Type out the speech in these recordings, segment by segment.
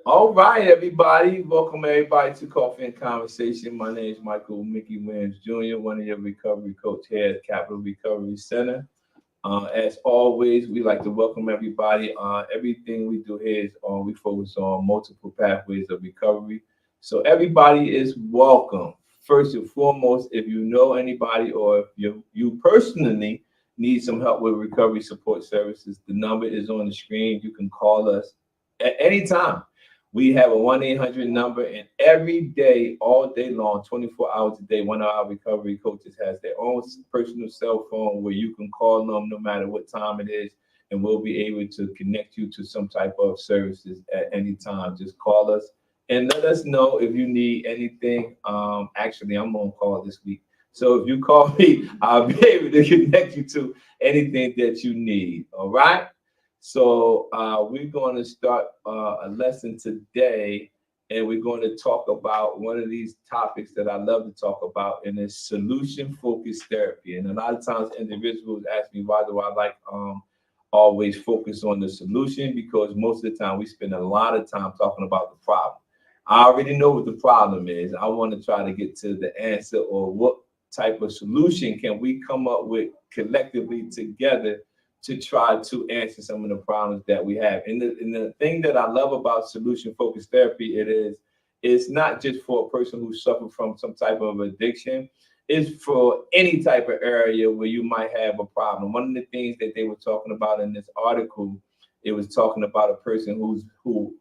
All right, everybody. Welcome everybody to Coffee and Conversation. My name is Michael Mickey Williams Jr., one of your recovery coach here at Capital Recovery Center. As always, we like to welcome everybody. Everything we do here is we focus on multiple pathways of recovery. So everybody is welcome. First and foremost, if you know anybody or if you personally need some help with recovery support services, the number is on the screen. You can call us at any time. We have a 1-800 number, and every day, all day long, 24 hours a day, one of our recovery coaches has their own personal cell phone where you can call them no matter what time it is, and we'll be able to connect you to some type of services at any time. Just call us and let us know if you need anything. Actually, I'm on call this week. So if you call me, I'll be able to connect you to anything that you need. All right. So we're going to start a lesson today, and we're going to talk about one of these topics that I love to talk about, and it's solution-focused therapy. And a lot of times, individuals ask me, why do I like always focus on the solution? Because most of the time, we spend a lot of time talking about the problem. I already know what the problem is. I want to try to get to the answer, or what type of solution can we come up with collectively together to try to answer some of the problems that we have. And the thing that I love about solution focused therapy, it's not just for a person who suffers from some type of addiction. It's for any type of area where you might have a problem. One of the things that they were talking about in this article, it was talking about a person who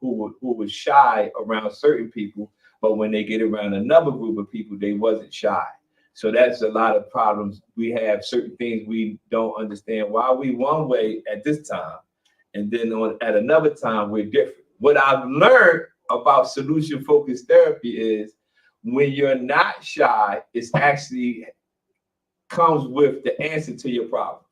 was shy around certain people, but when they get around another group of people, they wasn't shy. So that's a lot of problems. We have certain things we don't understand why we one way at this time, and then at another time we're different. What I've learned about solution focused therapy is when you're not shy, it's actually comes with the answer to your problem.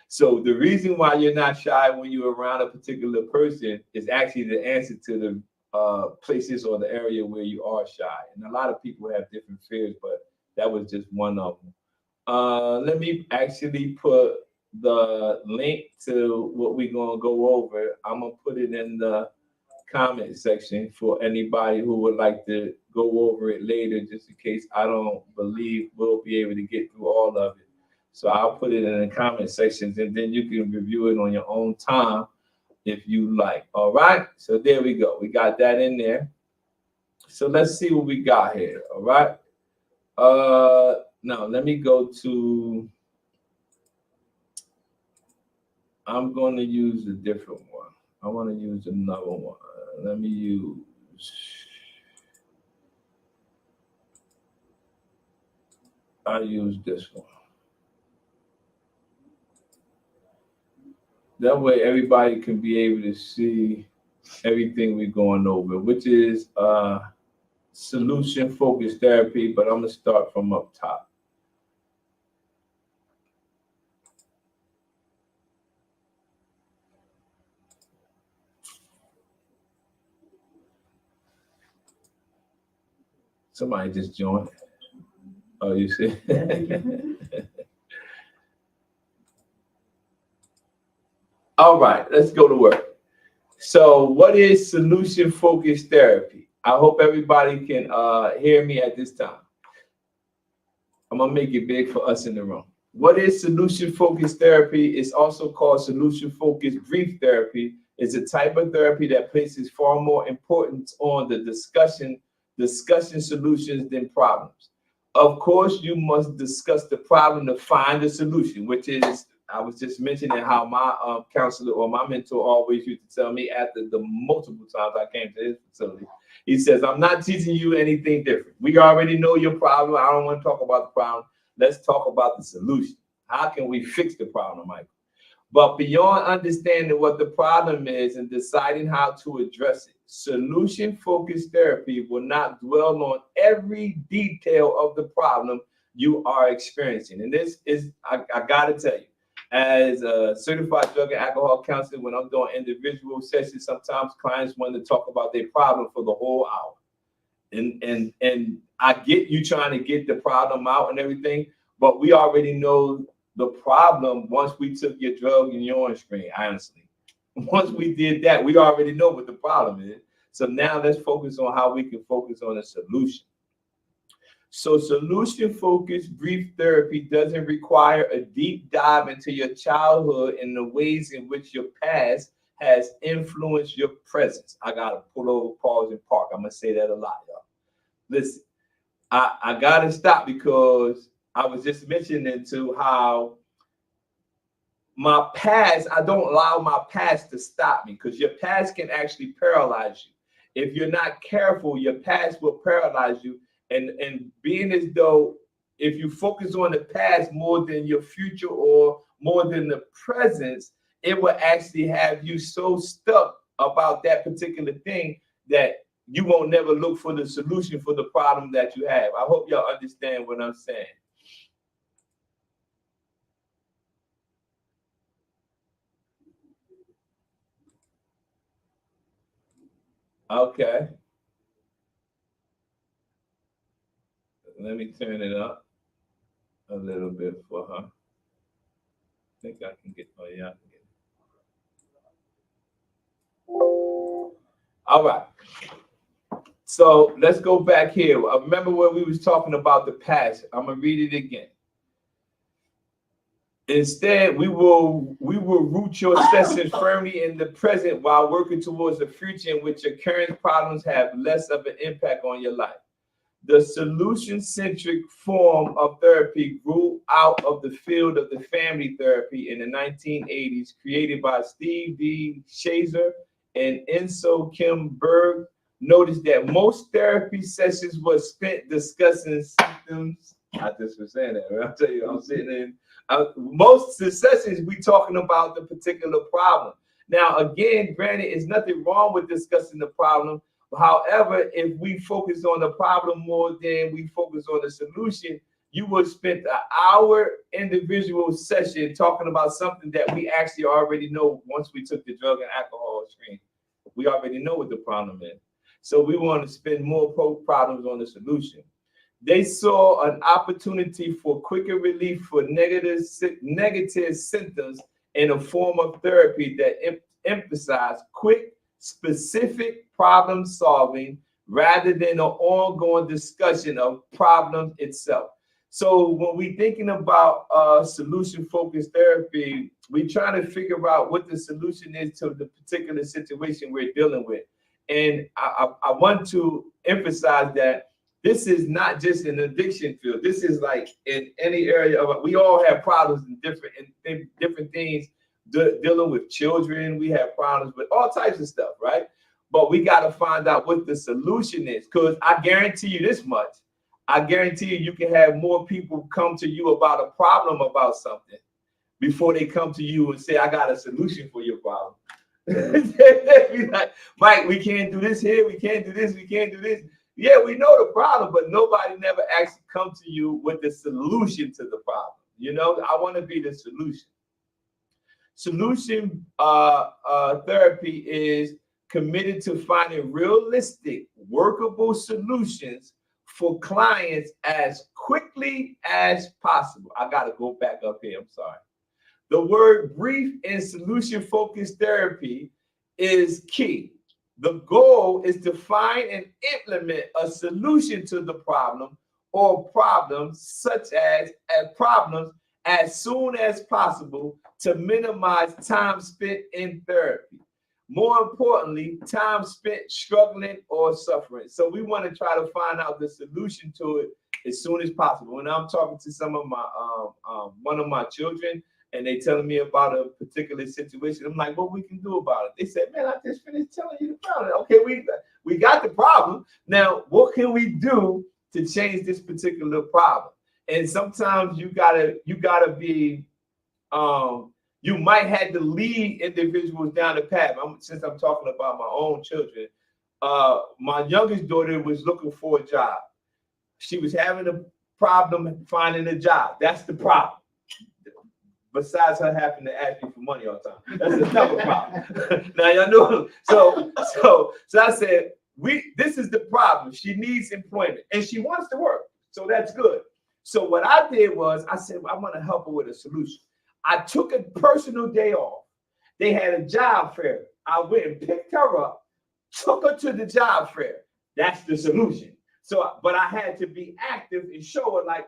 So the reason why you're not shy when you're around a particular person is actually the answer to the places or the area where you are shy. And a lot of people have different fears, but that was just one of them. Let me actually put the link to what we're going to go over. I'm going to put it in the comment section for anybody who would like to go over it later, just in case I don't believe we'll be able to get through all of it. So I'll put it in the comment sections, and then you can review it on your own time if you like. All right. So there we go. We got that in there. So let's see what we got here. All right. Now let me go to, I'm going to use a different one. I want to use another one. Let me use, I use this one. That way everybody can be able to see everything we're going over, which is solution focused therapy, but I'm going to start from up top. Somebody just joined. Oh, you see? All right, let's go to work. So what is solution focused therapy? I hope everybody can hear me at this time. I'm going to make it big for us in the room. What is solution focused therapy? It's also called solution focused brief therapy. It's a type of therapy that places far more importance on the discussion solutions than problems. Of course, you must discuss the problem to find the solution, which is, I was just mentioning how my counselor or my mentor always used to tell me after the multiple times I came to his facility. He says, I'm not teaching you anything different. We already know your problem. I don't want to talk about the problem. Let's talk about the solution. How can we fix the problem, Michael? But beyond understanding what the problem is and deciding how to address it, solution-focused therapy will not dwell on every detail of the problem you are experiencing. And this is, I got to tell you, as a certified drug and alcohol counselor, when I'm doing individual sessions, sometimes clients want to talk about their problem for the whole hour. And I get you trying to get the problem out and everything, but we already know the problem once we took your drug and urine screen, honestly. Once we did that, we already know what the problem is. So now let's focus on how we can focus on a solution. So solution-focused brief therapy doesn't require a deep dive into your childhood and the ways in which your past has influenced your presence. I gotta pull over, pause, and park. I'm gonna say that a lot, y'all. Listen, I gotta stop because I was just mentioning to how my past, I don't allow my past to stop me, because your past can actually paralyze you. If you're not careful, your past will paralyze you. And being as though if you focus on the past more than your future or more than the present, it will actually have you so stuck about that particular thing that you won't never look for the solution for the problem that you have. I hope y'all understand what I'm saying. Okay. Let me turn it up a little bit for her. I think I can get, oh yeah, I can get it. All right. So let's go back here. I remember when we was talking about the past. I'm gonna read it again. Instead, we will root your sessions firmly in the present while working towards a future in which your current problems have less of an impact on your life. The solution-centric form of therapy grew out of the field of the family therapy in the 1980s, created by Steve D. Shazer and Enso Kim Berg. Notice that most therapy sessions were spent discussing symptoms. I just was saying that. Right? I'll tell you, I'm sitting in. Most sessions we talking about the particular problem. Now, again, granted, there's nothing wrong with discussing the problem. However, if we focus on the problem more than we focus on the solution, you would spend an hour individual session talking about something that we actually already know once we took the drug and alcohol screen. We already know what the problem is. So we want to spend more problems on the solution. They saw an opportunity for quicker relief for negative symptoms in a form of therapy that emphasized quick, specific problem solving rather than an ongoing discussion of problem itself. So when we're thinking about solution-focused therapy, we're trying to figure out what the solution is to the particular situation we're dealing with. And I want to emphasize that this is not just an addiction field. This is like in any area of it. We all have problems in different things. Dealing with children, we have problems with all types of stuff, right? But we got to find out what the solution is, because I guarantee you this much. I guarantee you can have more people come to you about a problem about something before they come to you and say, I got a solution for your problem. Be like, Mike, we can't do this here. We can't do this. We can't do this. Yeah, we know the problem, but nobody never actually come to you with the solution to the problem. You know, I want to be the solution. Solution therapy is committed to finding realistic, workable solutions for clients as quickly as possible. I got to go back up here. I'm sorry. The word brief in solution-focused therapy is key. The goal is to find and implement a solution to the problem or problems such as problems as soon as possible to minimize time spent in therapy. More importantly, time spent struggling or suffering. So we want to try to find out the solution to it as soon as possible. When I'm talking to some of my one of my children, and they telling me about a particular situation, I'm like, what we can do about it? They said, man, I just finished telling you the problem. Okay, we got the problem. Now, what can we do to change this particular problem? And sometimes you gotta be, you might have to lead individuals down the path. Since I'm talking about my own children, my youngest daughter was looking for a job. She was having a problem finding a job. That's the problem. Besides her having to ask you for money all the time. That's another problem. Now y'all know. So I said, this is the problem. She needs employment and she wants to work. So that's good. So what I did was I said, I want to help her with a solution. I took a personal day off. They had a job fair. I went and picked her up, took her to the job fair. That's the solution. So, but I had to be active and show her like,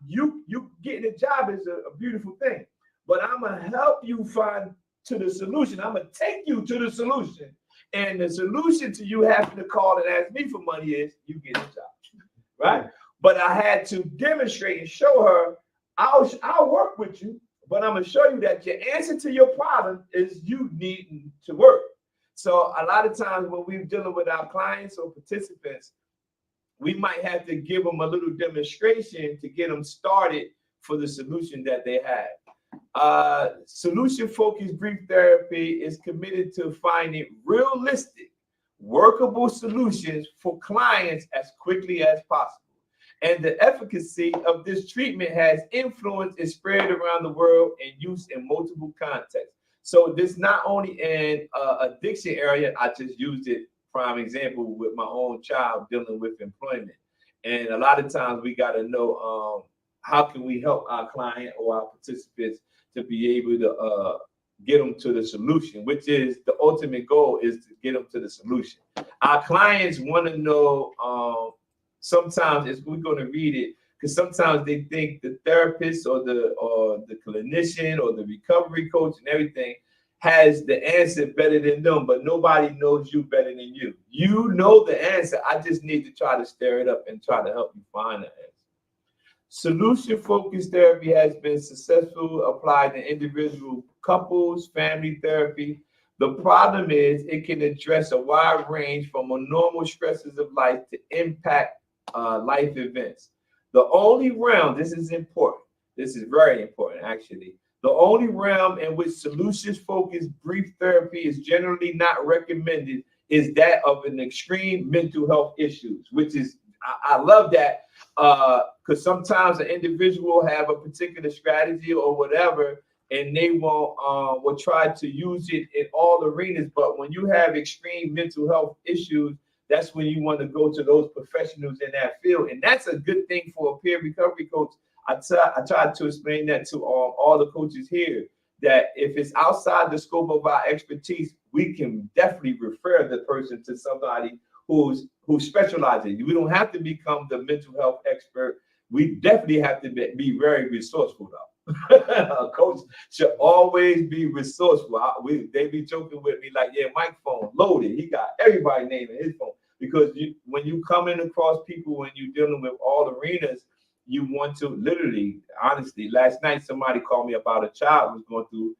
you getting a job is a beautiful thing, but I'm gonna help you find to the solution. I'm gonna take you to the solution, and the solution to you having to call and ask me for money is you get a job, right? But I had to demonstrate and show her I'll work with you, but I'm gonna show you that your answer to your problem is you needing to work. So a lot of times when we're dealing with our clients or participants, we might have to give them a little demonstration to get them started for the solution that they have. Solution-focused brief therapy is committed to finding realistic, workable solutions for clients as quickly as possible. And the efficacy of this treatment has influence and spread around the world and use in multiple contexts. So this not only in addiction area, I just used it prime example with my own child dealing with employment. And a lot of times we got to know how can we help our client or our participants to be able to get them to the solution, which is the ultimate goal is to get them to the solution. Our clients want to know, sometimes it's, we're going to read it, because sometimes they think the therapist or the clinician or the recovery coach and everything has the answer better than them, but nobody knows you better than you. You know the answer. I just need to try to stir it up and try to help you find the answer. Solution-focused therapy has been successful applied in individual couples, family therapy. The problem is it can address a wide range from normal stresses of life to impact life events. The only realm, this is important, this is very important actually, the only realm in which solutions-focused brief therapy is generally not recommended is that of an extreme mental health issues, which is, I love that, because sometimes an individual have a particular strategy or whatever, and they will try to use it in all arenas. But when you have extreme mental health issues, that's when you want to go to those professionals in that field. And that's a good thing for a peer recovery coach. I tried to explain that to all the coaches here, that if it's outside the scope of our expertise, we can definitely refer the person to somebody who specializes. We don't have to become the mental health expert. We definitely have to be very resourceful though. A coach should always be resourceful. They be joking with me like, yeah, Mike's phone loaded. He got everybody's name in his phone. Because when you come in across people, when you're dealing with all arenas, you want to literally, honestly, last night somebody called me about a child who was going through,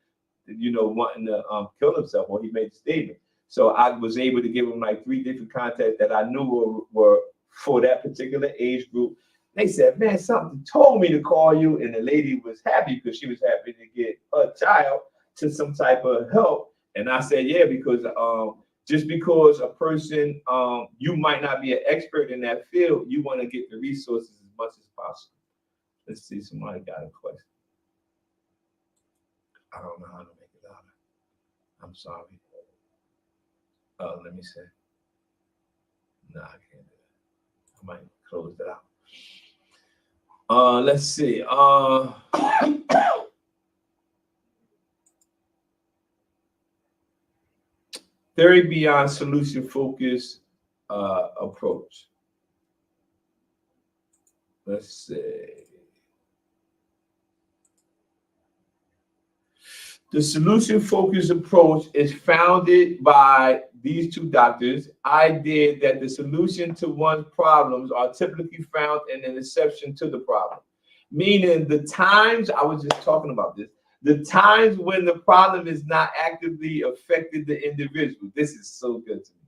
wanting to kill himself, or he made a statement. So I was able to give him like 3 different contacts that I knew were for that particular age group. They said, man, something told me to call you. And the lady was happy because she was happy to get her child to some type of help. And I said, yeah, because just because a person, you might not be an expert in that field, you want to get the resources as much as possible. Let's see, somebody got a question. I don't know how to make it louder. I'm sorry. Let me see. No, I can't do that. I might close it out. Let's see. Theory beyond solution-focused approach. Let's see. The solution-focused approach is founded by these 2 doctors' idea that the solution to one's problems are typically found in an exception to the problem. Meaning the times, I was just talking about this, the times when the problem is not actively affecting the individual. This is so good to me.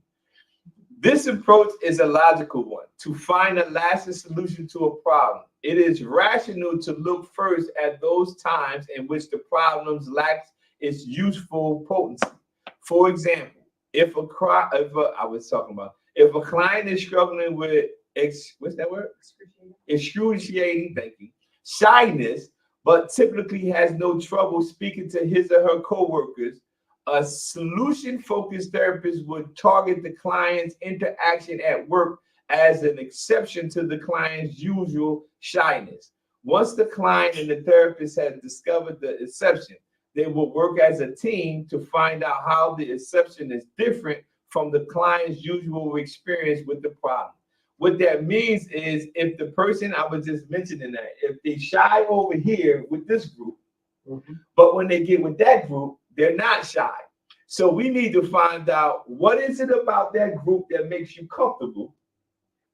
This approach is a logical one. To find a lasting solution to a problem, it is rational to look first at those times in which the problem lacks its useful potency. For example, if a client is struggling with excruciating, thank you, shyness, but typically has no trouble speaking to his or her coworkers, a solution-focused therapist would target the client's interaction at work as an exception to the client's usual shyness. Once the client and the therapist have discovered the exception, they will work as a team to find out how the exception is different from the client's usual experience with the problem. What that means is if the person, I was just mentioning that, if they shy over here with this group, but when they get with that group, they're not shy. So we need to find out what is it about that group that makes you comfortable.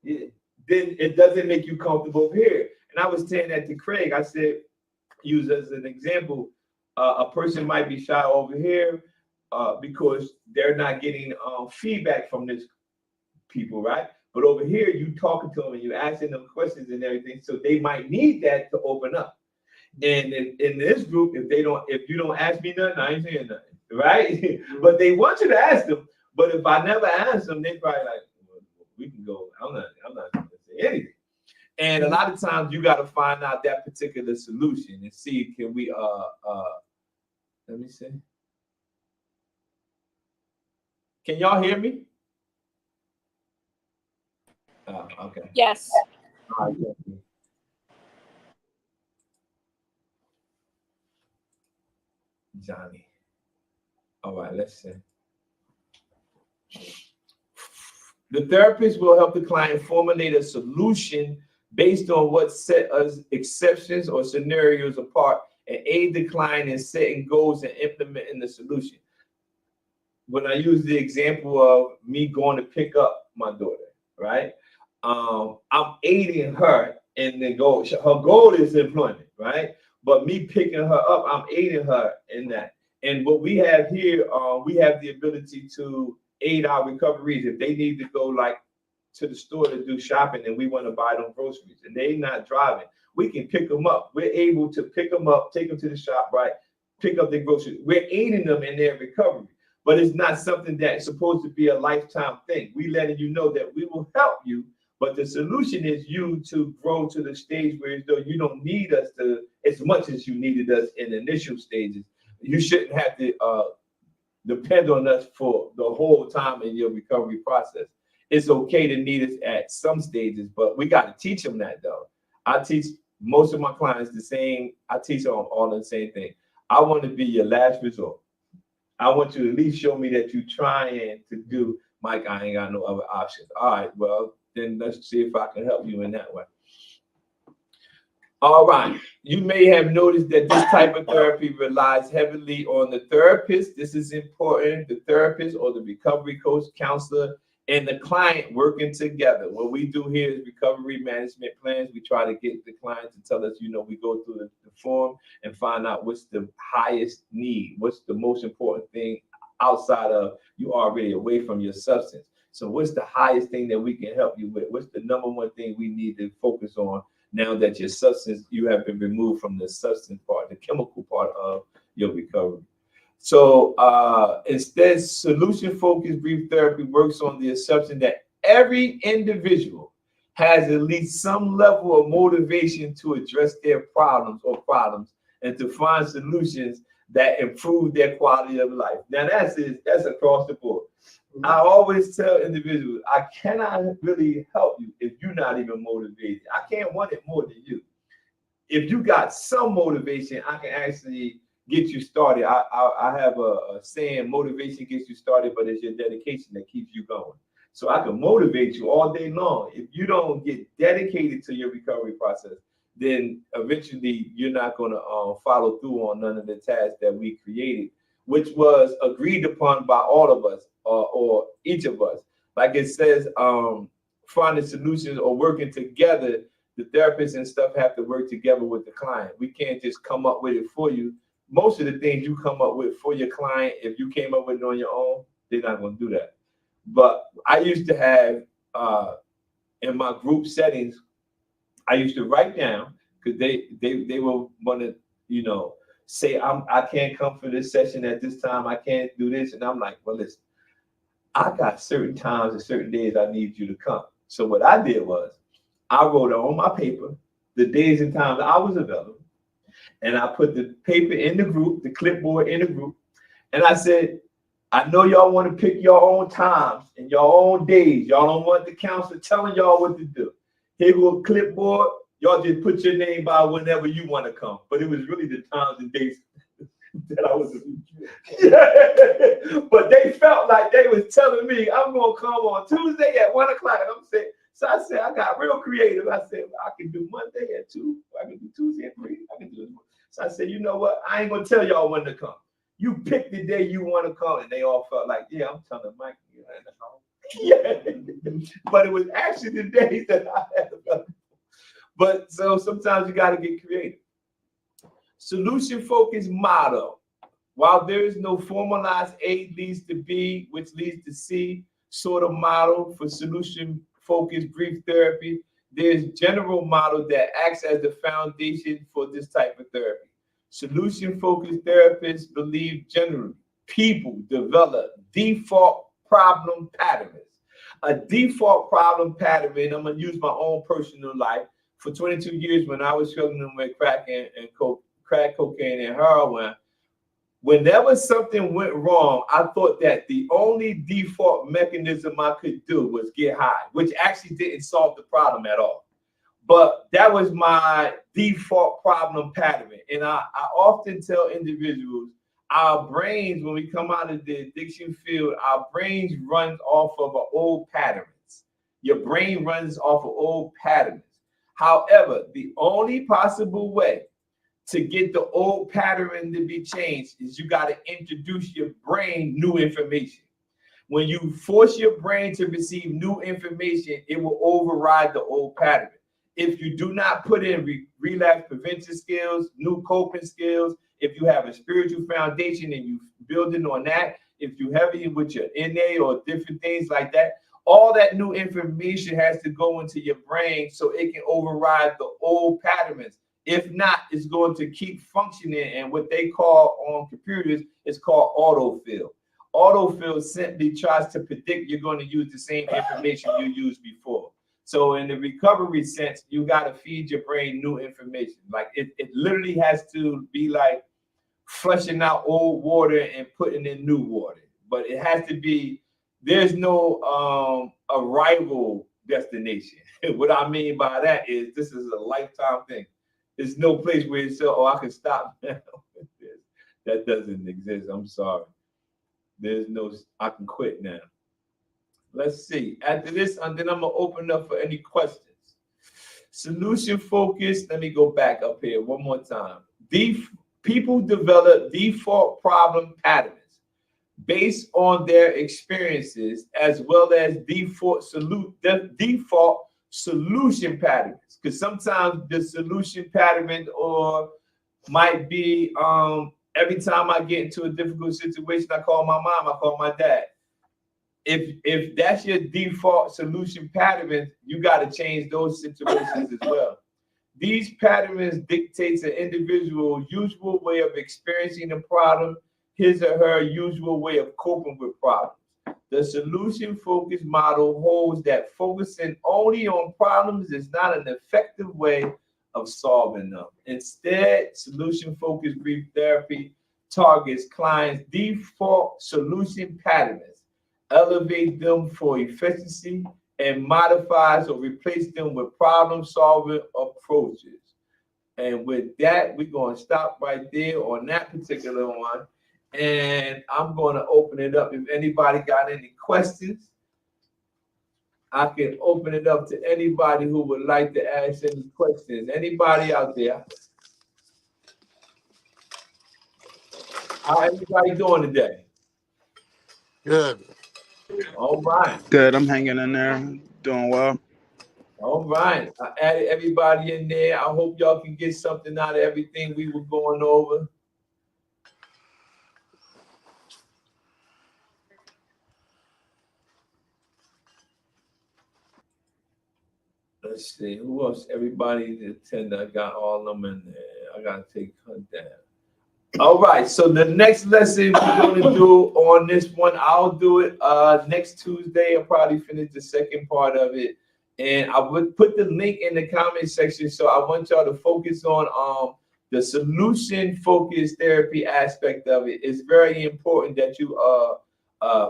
Then it doesn't make you comfortable over here. And I was saying that to Craig. I said, use as an example, a person might be shy over here because they're not getting feedback from this people, right? But over here, you talking to them and you asking them questions and everything, so they might need that to open up. And in this group, if you don't ask me nothing, I ain't saying nothing, right? But they want you to ask them. But if I never ask them, they probably like, well, we can go. I'm not going to say anything. And a lot of times, you got to find out that particular solution and see, can we let me see. Can y'all hear me? Oh, okay. Yes. All right, yeah. Johnny. All right, let's see. The therapist will help the client formulate a solution based on what set us exceptions or scenarios apart and aid the client in setting goals and implementing the solution. When I use the example of me going to pick up my daughter, right? I'm aiding her in the goal. Her goal is employment, right? But me picking her up, I'm aiding her in that. And what we have here, we have the ability to aid our recoveries. If they need to go like to the store to do shopping and we want to buy them groceries and they're not driving, we can pick them up. We're able to pick them up, take them to the shop, right? Pick up their groceries. We're aiding them in their recovery. But it's not something that's supposed to be a lifetime thing. We letting you know that we will help you, but the solution is you to grow to the stage where though you don't need us to as much as you needed us in initial stages. You shouldn't have to depend on us for the whole time in your recovery process. It's okay to need us at some stages, but we got to teach them that though. I teach most of my clients the same. I teach them all the same thing. I want to be your last resort. I want you to at least show me that you're trying to do, Mike, I ain't got no other options. All right, well, then let's see if I can help you in that way. All right, you may have noticed that this type of therapy relies heavily on the therapist. This is important, the therapist or the recovery coach, counselor, and the client working together. What we do here is recovery management plans. We try to get the client to tell us, we go through the form and find out what's the highest need, what's the most important thing outside of you already away from your substance. So what's the highest thing that we can help you with? What's the number one thing we need to focus on now that your substance, you have been removed from the substance part, the chemical part of your recovery? So instead, solution-focused brief therapy works on the assumption that every individual has at least some level of motivation to address their problems and to find solutions that improve their quality of life. Now that's across the board. I always tell individuals, I cannot really help you if you're not even motivated. I can't want it more than you. If you got some motivation, I can actually get you started. I have a saying, motivation gets you started, but it's your dedication that keeps you going. So I can motivate you all day long. If you don't get dedicated to your recovery process, then eventually you're not going to follow through on none of the tasks that we created, which was agreed upon by all of us or each of us. Like it says, finding solutions or working together, the therapist and stuff have to work together with the client. We can't just come up with it for you. Most of the things you come up with for your client, if you came up with it on your own, they're not going to do that. But I used to have, in my group settings, I used to write down, because they will want to, say, I can't come for this session at this time. I can't do this. And I'm like, well, listen, I got certain times and certain days I need you to come. So what I did was I wrote on my paper the days and times I was available. And I put the paper in the group, the clipboard in the group. And I said, I know y'all want to pick your own times and your own days. Y'all don't want the counselor telling y'all what to do. Here go a clipboard. Y'all just put your name by whenever you want to come. But it was really the times and dates that I was but they felt like they was telling me I'm gonna come on Tuesday at 1 o'clock. And I'm saying, so I said I got real creative. I said I can do Monday at 2, I can do Tuesday at 3, I can do it. So I said, you know what? I ain't gonna tell y'all when to come. You pick the day you want to come, and they all felt like, yeah, I'm telling Mike, yeah. But it was actually the days that I had. But so sometimes you got to get creative. Solution focused motto. While there is no formalized A leads to B, which leads to C sort of model for solution focused brief therapy, there's general model that acts as the foundation for this type of therapy. Solution focused therapists believe generally people develop default problem patterns. A default problem pattern, and I'm going to use my own personal life. For 22 years, when I was struggling with crack cocaine and heroin, whenever something went wrong, I thought that the only default mechanism I could do was get high, which actually didn't solve the problem at all. But that was my default problem pattern. And I often tell individuals, our brains, when we come out of the addiction field, our brains runs off of old patterns. Your brain runs off of old patterns. However, the only possible way to get the old pattern to be changed is you got to introduce your brain new information. When you force your brain to receive new information, it will override the old pattern. If you do not put in relapse prevention skills, new coping skills, if you have a spiritual foundation and you building on that, if you heavy with your NA or different things like that, all that new information has to go into your brain so it can override the old patterns. If not, it's going to keep functioning, and what they call on computers is called autofill. Autofill simply tries to predict you're going to use the same information you used before. So in the recovery sense, you got to feed your brain new information. Like it literally has to be like flushing out old water and putting in new water. But it has to be, there's no arrival destination. What I mean by that is this is a lifetime thing. There's no place where you say, oh, I can stop now with this. That doesn't exist. I'm sorry. There's no, I can quit now. Let's see. After this, and then I'm going to open up for any questions. Solution focused. Let me go back up here one more time. People develop default problem patterns based on their experiences as well as default solution patterns. Because sometimes the solution pattern or might be every time I get into a difficult situation, I call my mom, I call my dad. If that's your default solution pattern, you got to change those situations as well. These patterns dictates an individual's usual way of experiencing a problem, his or her usual way of coping with problems. The solution-focused model holds that focusing only on problems is not an effective way of solving them. Instead, solution-focused brief therapy targets clients' default solution patterns, elevate them for efficiency, and modifies or replace them with problem-solving approaches. And with that, we're going to stop right there on that particular one. And I'm going to open it up. If anybody got any questions, I can open it up to anybody who would like to ask any questions. Anybody out there? How everybody doing today? Good. All right. Good. I'm hanging in there, doing well. All right. I added everybody in there. I hope y'all can get something out of everything we were going over. Let's see. Who else? Everybody that attend, I got all of them in there. I got to take her down. All right. So the next lesson we're going to do on this one, I'll do it next Tuesday. I'll probably finish the second part of it. And I would put the link in the comment section. So I want y'all to focus on the solution-focused therapy aspect of it. It's very important that you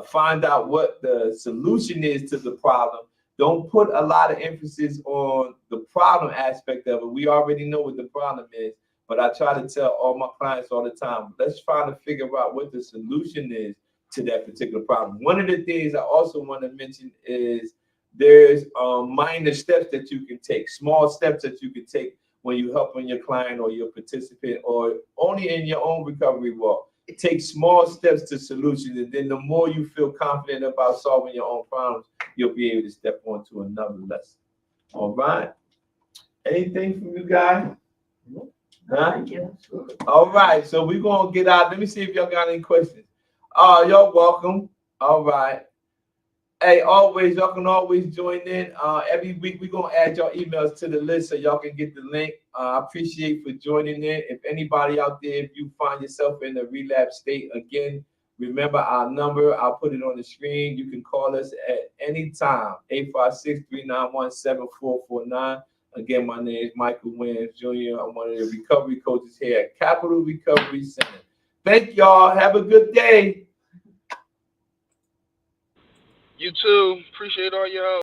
find out what the solution is to the problem. Don't put a lot of emphasis on the problem aspect of it. We already know what the problem is. But I try to tell all my clients all the time, let's try to figure out what the solution is to that particular problem. One of the things I also want to mention is there's minor steps that you can take, small steps that you can take when you're helping your client or your participant or only in your own recovery walk. It takes small steps to solutions, and then the more you feel confident about solving your own problems, you'll be able to step on to another lesson. All right. Anything from you guys? Huh? All right. So we're going to get out. Let me see if y'all got any questions. Y'all welcome. All right. Hey, always, y'all can always join in. Every week we're gonna add your emails to the list so y'all can get the link. I appreciate for joining in. If anybody out there, if you find yourself in a relapse state, again, remember our number. I'll put it on the screen. You can call us at any time, 856-391-7449. Again, my name is Michael Williams Jr. I'm one of the recovery coaches here at Capital Recovery Center. Thank y'all. Have a good day. You too. Appreciate all your help.